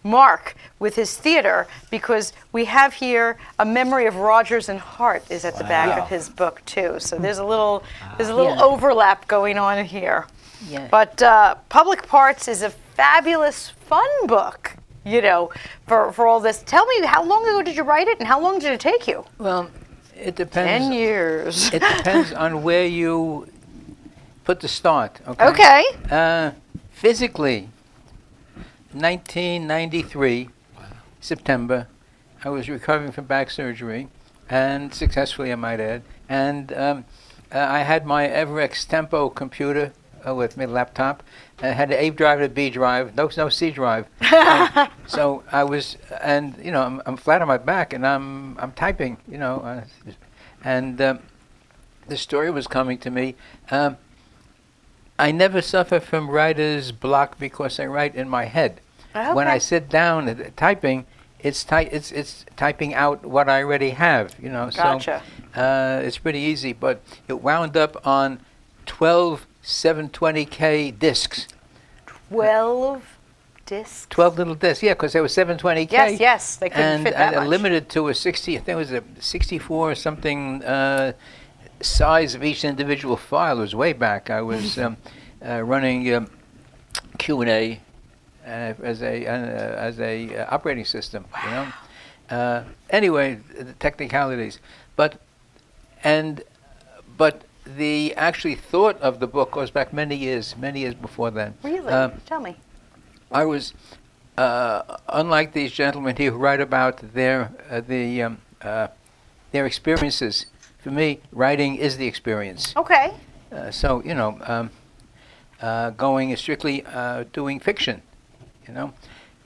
A: Mark with his theater, because we have here A Memory of Rogers and Hart is at the back of his book too. So there's a little overlap going on here.
H: Yeah.
A: But Public Parts is a fabulous, fun book, you know, for all this. Tell me, how long ago did you write it, and how long did it take you?
D: Well, it depends.
A: 10 years.
D: It depends on where you put the start. Okay.
A: Okay.
D: Physically, 1993, September, I was recovering from back surgery, and successfully, I might add. And I had my Everex Tempo computer with my laptop. I had an A drive and a B drive, no C drive. So I was, and you know, I'm flat on my back, and I'm typing, you know, and the story was coming to me. I never suffer from writer's block because I write in my head.
A: Okay.
D: When I sit down typing, it's typing out what I already have, you know.
A: Gotcha.
D: So it's pretty easy, but it wound up on 12 720K discs.
A: 12 discs?
D: 12 little discs, yeah, because they were 720K.
A: Yes, they couldn't
D: and
A: fit that
D: I
A: much.
D: limited to a 60, I think it was a 64 or something size of each individual file. It was way back. I was running Q&A as a operating system, you know. Anyway, the technicalities, but the actually thought of the book goes back many years before then.
A: Really? Tell me.
D: I was unlike these gentlemen here who write about their experiences. For me, writing is the experience.
A: Okay.
D: So you know, going strictly doing fiction, you know,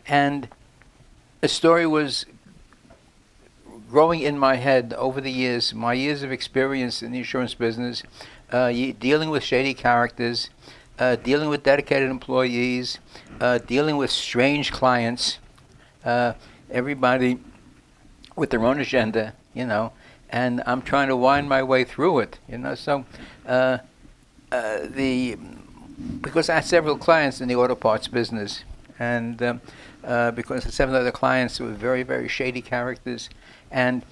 D: and a story was growing in my head over the years, my years of experience in the insurance business, dealing with shady characters, dealing with dedicated employees, dealing with strange clients, everybody with their own agenda, you know, and I'm trying to wind my way through it, you know. So because I had several clients in the auto parts business, and because the 7 other clients were very, very shady characters, and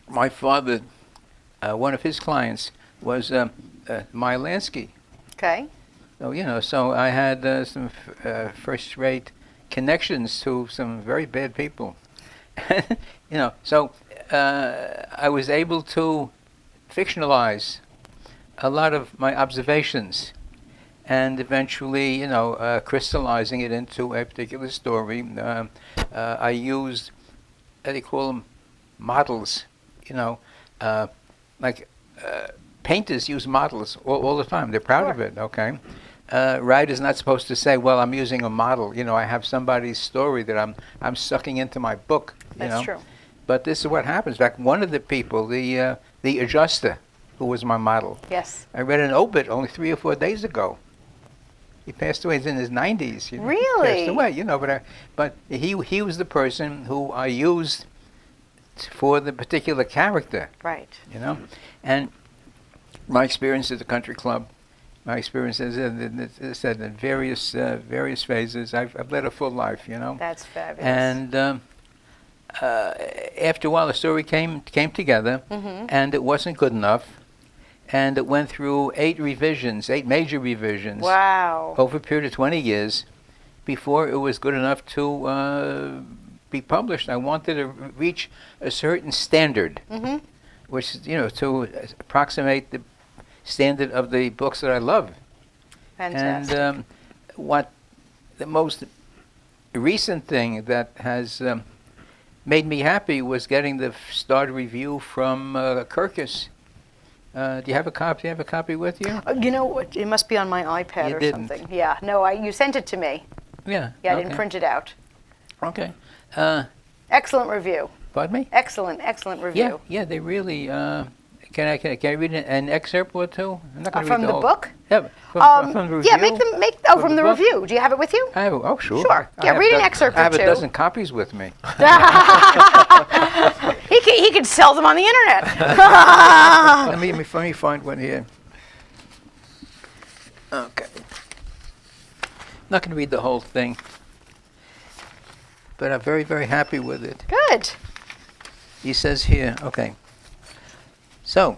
D: my father, one of his clients was Meyer Lansky.
A: Okay.
D: So I had some first-rate connections to some very bad people. So I was able to fictionalize a lot of my observations, and eventually, crystallizing it into a particular story. I used, how they call them, models. Painters use models all the time. They're proud of it. Okay. Writer's not supposed to say, "Well, I'm using a model." I have somebody's story that I'm sucking into my book.
A: That's true.
D: But this is what happens. In fact, one of the people, the adjuster, who was my model.
A: Yes.
D: I read an obit only 3 or 4 days ago. He passed away. He's in his 90s.
A: Really?
D: Passed away. But he was the person who I used for the particular character.
A: Right.
D: And my experience at the country club, my experiences in various phases. I've led a full life.
A: That's fabulous.
D: And after a while, the story came together, and it wasn't good enough. And it went through 8 major revisions.
A: Wow.
D: Over a period of 20 years before it was good enough to be published. I wanted to reach a certain standard, which is, to approximate the standard of the books that I love.
A: Fantastic.
D: And what the most recent thing that has made me happy was getting the starred review from Kirkus. Do you have a copy? With you?
A: It must be on my iPad
D: You
A: or
D: didn't.
A: something. Yeah. No, you sent it to me.
D: Yeah.
A: Yeah, I didn't print it out.
D: Okay.
A: Excellent review.
D: Pardon me?
A: Excellent review.
D: Yeah. They really. Can I read an excerpt or two? I'm not gonna
A: From
D: read
A: the
D: whole.
A: book?
D: Yeah. From the review.
A: Yeah, from the
D: book?
A: review. Do you have it with you?
D: I have. Oh, sure.
A: Sure.
D: I
A: Yeah,
D: have
A: read an
D: do-
A: excerpt
D: I
A: or
D: have
A: two.
D: a dozen copies with me.
A: He could sell them on the internet.
D: let me find one here. Okay. Not going to read the whole thing, but I'm very, very happy with it.
A: Good.
D: He says here, okay. So,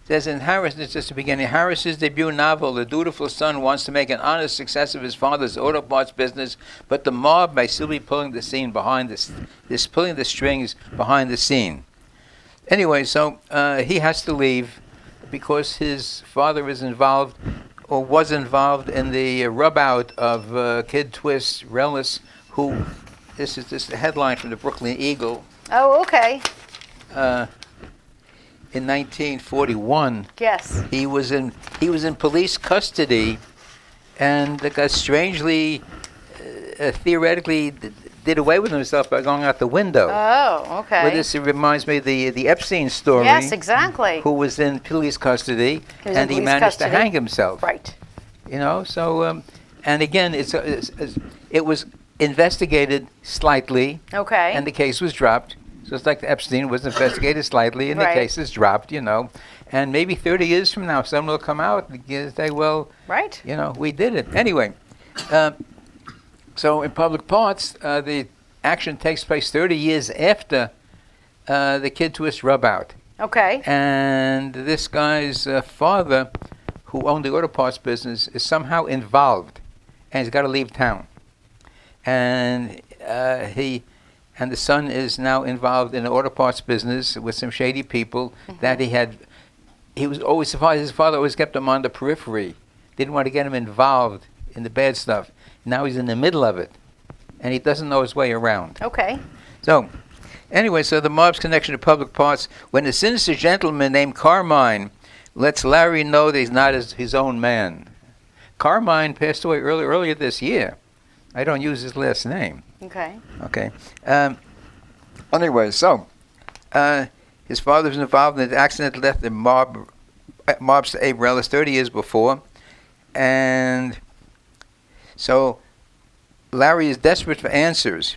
D: says in Harris, this is just the beginning. Harris's debut novel, The Dutiful Son, wants to make an honest success of his father's auto parts business, but the mob may still be pulling the scene behind this, pulling the strings behind the scene. Anyway, so he has to leave because his father is involved, or was involved in the rub out of Kid Twist Relis, who, this is just a headline from the Brooklyn Eagle.
A: Oh, okay.
D: In 1941,
A: Yes.
D: he was in police custody, and the guy strangely, theoretically, did away with himself by going out the window.
A: Oh, okay.
D: Well, this reminds me of the Epstein story.
A: Yes, exactly.
D: Who was in police custody,
A: He was in
D: and he
A: police
D: managed
A: custody.
D: to hang himself.
A: Right.
D: So, and again, it was investigated slightly,
A: Okay.
D: and the case was dropped. So it's like Epstein was investigated slightly, and
A: Right.
D: the case is dropped, And maybe 30 years from now, someone will come out and say, well,
A: Right.
D: we did it. Anyway, so in Public Parts, the action takes place 30 years after the Kid Twist rub out.
A: Okay.
D: And this guy's father, who owned the auto parts business, is somehow involved, and he's got to leave town. And the son is now involved in the auto parts business with some shady people that he was always surprised. His father always kept him on the periphery, didn't want to get him involved in the bad stuff. Now he's in the middle of it, and he doesn't know his way around.
A: Okay.
D: So, anyway, so the mob's connection to Public Parts, when a sinister gentleman named Carmine lets Larry know that he's not his own man. Carmine passed away earlier this year. I don't use his last name.
A: Okay.
D: Okay. Anyway, so his father was involved in an accident that left the mobs to Abe Relis 30 years before, and so Larry is desperate for answers.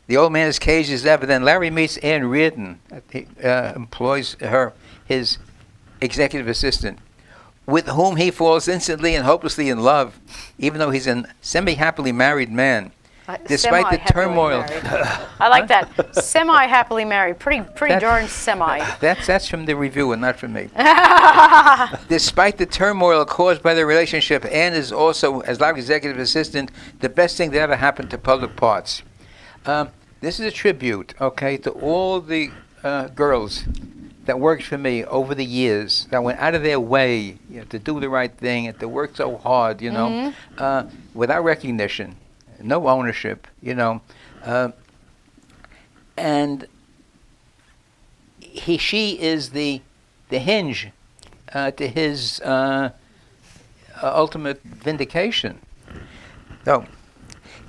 D: The old man is caged as ever. Then Larry meets Ann Reardon. He employs her, his executive assistant, with whom he falls instantly and hopelessly in love, even though he's a semi-happily married man. Despite the
A: Semi-happily
D: turmoil.
A: married. I like that. Semi-happily married. Pretty darn semi.
D: That's from the reviewer, not from me. Despite the turmoil caused by the relationship, Anne is also, as Larry's executive assistant, the best thing that ever happened to public parts. This is a tribute, okay, to all the girls that worked for me over the years, that went out of their way, to do the right thing and to work so hard, without recognition. No ownership, and she is the hinge to his ultimate vindication. So,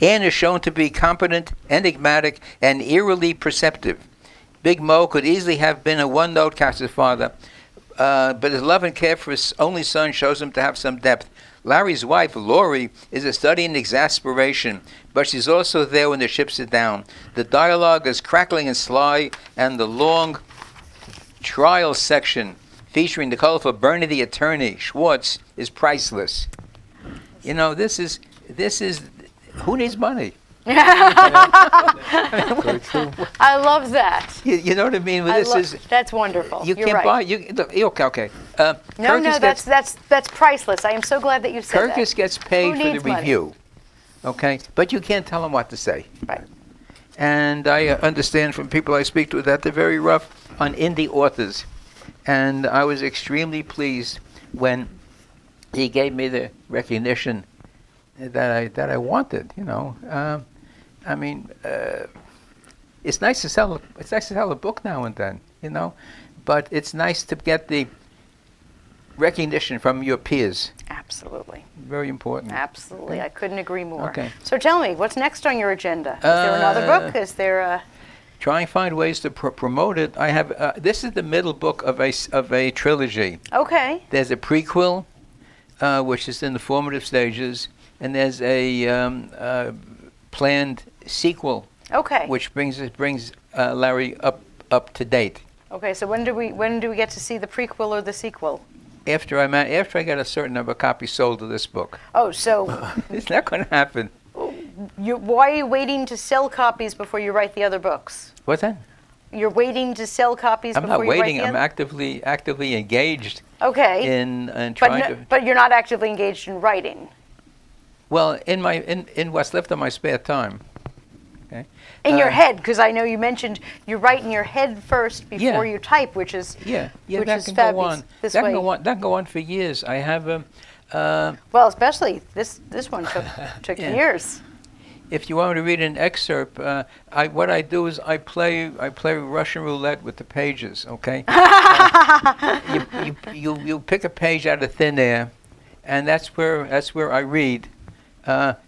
D: Anne is shown to be competent, enigmatic, and eerily perceptive. Big Mo could easily have been a one-note Cass's father, but his love and care for his only son shows him to have some depth. Larry's wife, Laurie, is a study in exasperation, but she's also there when the ships are down. The dialogue is crackling and sly, and the long trial section featuring the colorful Bernie the attorney, Schwartz, is priceless. This is who needs money?
A: I love that.
D: You know what I mean?
A: That's wonderful.
D: You
A: You're
D: can't
A: right.
D: buy. Okay.
A: No, that's priceless. I am so glad that you said that.
D: Kirkus gets paid
A: Who
D: for the
A: needs money?
D: review. Okay, but you can't tell him what to say.
A: Right.
D: And I understand from people I speak to that they're very rough on indie authors. And I was extremely pleased when he gave me the recognition that I wanted. It's nice to sell. It's nice to sell a book now and then, but it's nice to get the recognition from your peers.
A: Absolutely.
D: Very important.
A: Absolutely. I couldn't agree more.
D: Okay.
A: So tell me, what's next on your agenda? Is there another book? Is there a...
D: Try and find ways to promote it. I have. This is the middle book of a trilogy.
A: Okay.
D: There's a prequel, which is in the formative stages, and there's a planned sequel.
A: Okay.
D: Which brings Larry up to date.
A: Okay. So when do we get to see the prequel or the sequel?
D: After I get a certain number of copies sold of this book.
A: Oh, so
D: It's not going to happen.
A: why are you waiting to sell copies before you write the other books?
D: What's that?
A: You're waiting to sell copies
D: I'm
A: before
D: not
A: you write
D: waiting.
A: the
D: I'm
A: other?
D: actively engaged
A: Okay.
D: in trying to.
A: But you're not actively engaged in writing.
D: Well, in what's left of my spare time. Okay.
A: In your head, because I know you mentioned you write in your head first before you type, which is
D: Yeah,
A: which
D: that
A: is
D: can
A: fabulous.
D: go on.
A: This
D: That
A: way,
D: can go on for years. I have
A: well, especially this one took
D: Yeah.
A: years.
D: if you want me to read an excerpt, what I do is I play Russian roulette with the pages. Okay. You pick a page out of thin air, and that's where I read.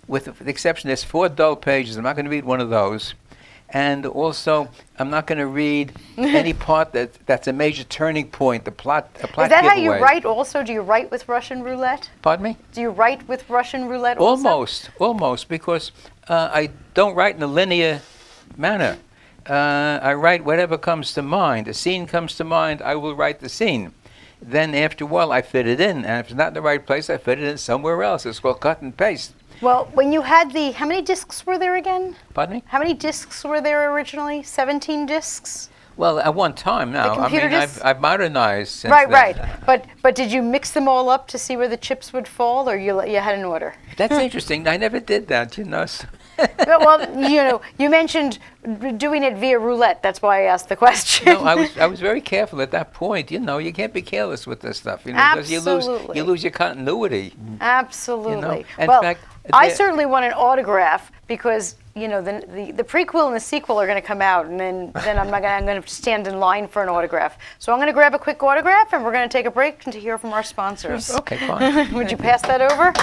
D: With the exception, there's 4 dull pages. I'm not going to read one of those. And also, I'm not going to read any part that's a major turning point, a plot
A: Is that how you
D: giveaway.
A: write also? Do you write with Russian roulette?
D: Pardon me?
A: Do you write with Russian roulette also?
D: Almost, because I don't write in a linear manner. I write whatever comes to mind. A scene comes to mind, I will write the scene. Then after a while, I fit it in. And if it's not in the right place, I fit it in somewhere else. It's called cut and paste.
A: Well, when you had how many discs were there again?
D: Pardon me?
A: How many discs were there originally? 17 discs?
D: Well, at one time now. I
A: computer
D: mean,
A: discs?
D: I've modernized since
A: Right,
D: then.
A: right. But did you mix them all up to see where the chips would fall, or you had an order?
D: That's interesting. I never did that, so.
A: Well, you mentioned doing it via roulette. That's why I asked the question.
D: No, I was very careful at that point. You can't be careless with this stuff. Because
A: Absolutely.
D: you lose your continuity.
A: Absolutely.
D: In
A: Well,
D: fact,
A: I certainly want an autograph because the prequel and the sequel are going to come out, and then I'm going to stand in line for an autograph. So I'm going to grab a quick autograph, and we're going to take a break and to hear from our sponsors.
D: Okay, fine.
A: Would you pass that over?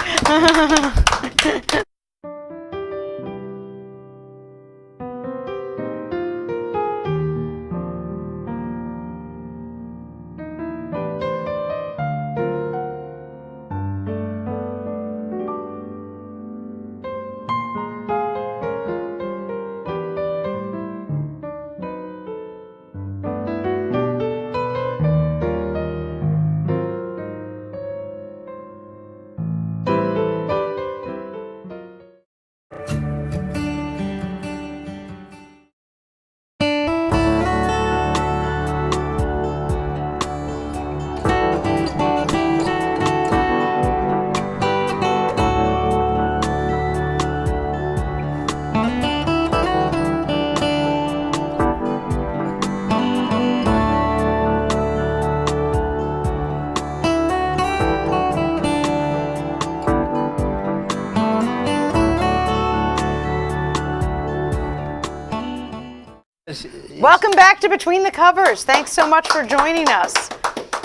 A: Welcome back to Between the Covers. Thanks so much for joining us.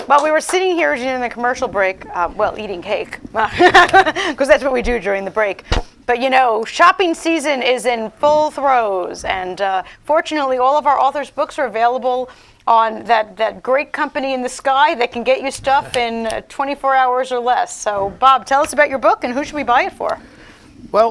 A: Well, we were sitting here during the commercial break, eating cake, because that's what we do during the break. But you know, shopping season is in full throes, and fortunately, all of our authors' books are available on that great company in the sky that can get you stuff in 24 hours or less. So, Bob, tell us about your book, and who should we buy it for?
B: Well,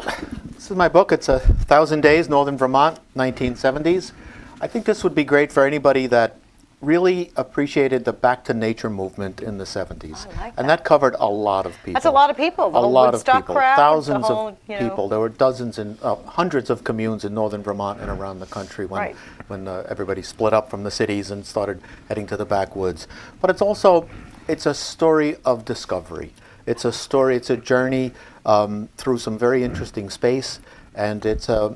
B: this is my book. It's 1,000 Days, Northern Vermont, 1970s. I think this would be great for anybody that really appreciated the back to nature movement in the 70s.
A: I like
B: and that covered a lot of people.
A: That's a lot of people. The
B: A
A: whole
B: lot of
A: Woodstock
B: people.
A: crowd,
B: Thousands
A: the whole,
B: of people. There were dozens and hundreds of communes in northern Vermont and around the country when everybody split up from the cities and started heading to the backwoods. But it's a story of discovery. It's a journey through some very interesting space, and it's a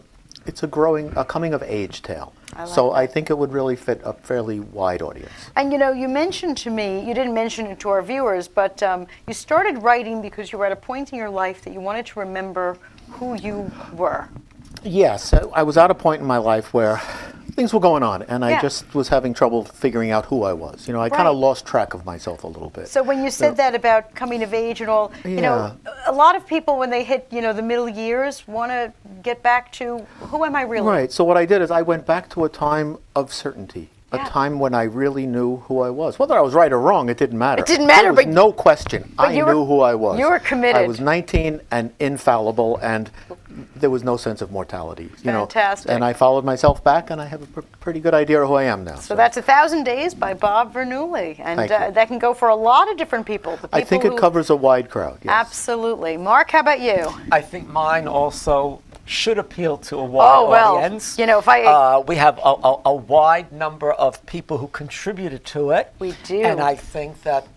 B: coming of age tale. I think it would really fit a fairly wide audience.
A: And you know, you mentioned to me, you didn't mention it to our viewers, but you started writing because you were at a point in your life that you wanted to remember who you were.
B: Yes, I was at a point in my life where things were going on, and I just was having trouble figuring out who I was. You know, I kind of lost track of myself a little bit.
A: So when you said that about coming of age and all, you know, a lot of people when they hit, the middle years want to get back to who am I really?
B: Right. So what I did is I went back to a time of certainty. A time when I really knew who I was. Whether I was right or wrong, it didn't matter.
A: It didn't matter,
B: there was no question. I knew who I was.
A: You were committed.
B: I was 19 and infallible, and there was no sense of mortality.
A: Fantastic.
B: And I followed myself back, and I have a pretty good idea of who I am now.
A: So that's 1,000 Days by Bob Verneuille, and that can go for a lot of different people.
B: I think it covers a wide crowd. Yes.
A: Absolutely. Mark, how about you?
C: I think mine also should appeal to a wide audience.
A: If I
C: we have a wide number of people who contributed to it.
A: We do.
C: And I think that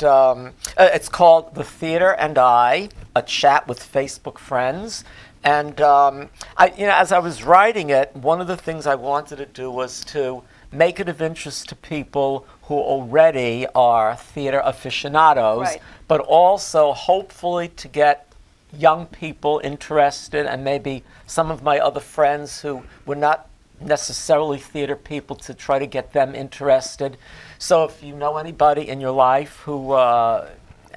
C: it's called The Theater and I, a chat with Facebook friends. And as I was writing it, one of the things I wanted to do was to make it of interest to people who already are theater aficionados, but also hopefully to get young people interested, and maybe some of my other friends who were not necessarily theater people, to try to get them interested. So if you know anybody in your life who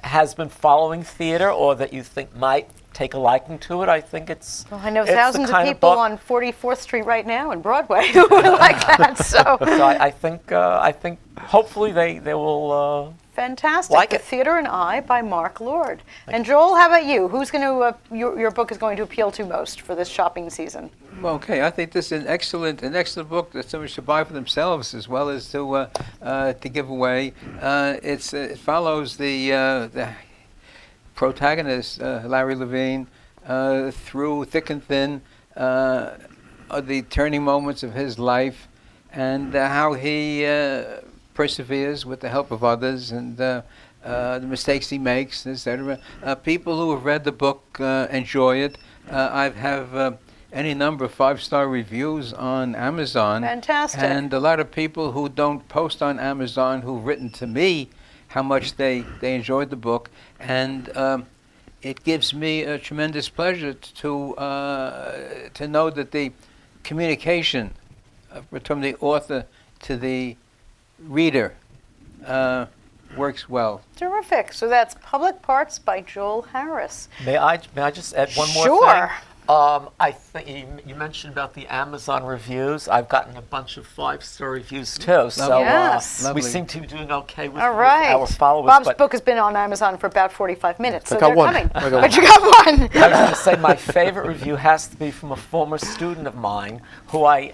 C: has been following theater, or that you think might take a liking to it, I think it's
A: I know
C: it's
A: thousands
C: the
A: of people on 44th Street right now in Broadway who would like that. So
C: I think hopefully they will.
A: Fantastic.
C: Like
A: The
C: it.
A: Theater and I by Mark Lord. And Joel, how about you? Who's going to your book is going to appeal to most for this shopping season?
D: Okay, I think this is an excellent book that someone should buy for themselves as well as to give away. It follows the protagonist, Larry Levine, through thick and thin, the turning moments of his life, and how he perseveres with the help of others, and the mistakes he makes, etc. People who have read the book enjoy it. I have any number of 5-star reviews on Amazon.
A: Fantastic.
D: And a lot of people who don't post on Amazon who've written to me how much they enjoyed the book, and it gives me a tremendous pleasure to know that the communication from the author to the reader works well.
A: Terrific. So that's Public Parts by Joel Harris.
C: May I just add one more
A: Sure.
C: thing? I think you mentioned about the Amazon reviews. I've gotten a bunch of 5-star reviews too. So
A: Yes.
C: we
D: Lovely.
C: seem to be doing okay with,
A: All right.
C: with our followers.
A: Bob's
C: but
A: book has been on Amazon for about 45 minutes, so
B: I got
A: they're
B: one.
A: coming.
B: I got
A: But you got one.
C: I was going to say my favorite review has to be from a former student of mine who I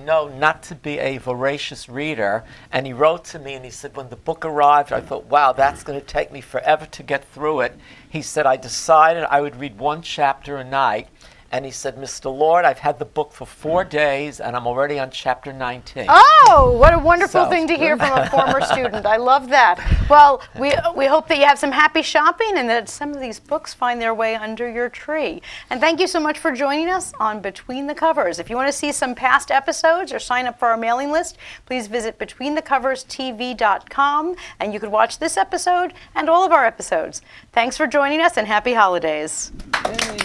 C: know not to be a voracious reader, and he wrote to me and he said, when the book arrived, I thought, wow, that's going to take me forever to get through it. He said, I decided I would read one chapter a night. And he said, Mr. Lord, I've had the book for 4 days, and I'm already on chapter 19.
A: Oh, what a wonderful
C: So-
A: thing to hear from a former student. I love that. Well, we hope that you have some happy shopping and that some of these books find their way under your tree. And thank you so much for joining us on Between the Covers. If you want to see some past episodes or sign up for our mailing list, please visit BetweenTheCoversTV.com, and you can watch this episode and all of our episodes. Thanks for joining us, and happy holidays.
D: Yay.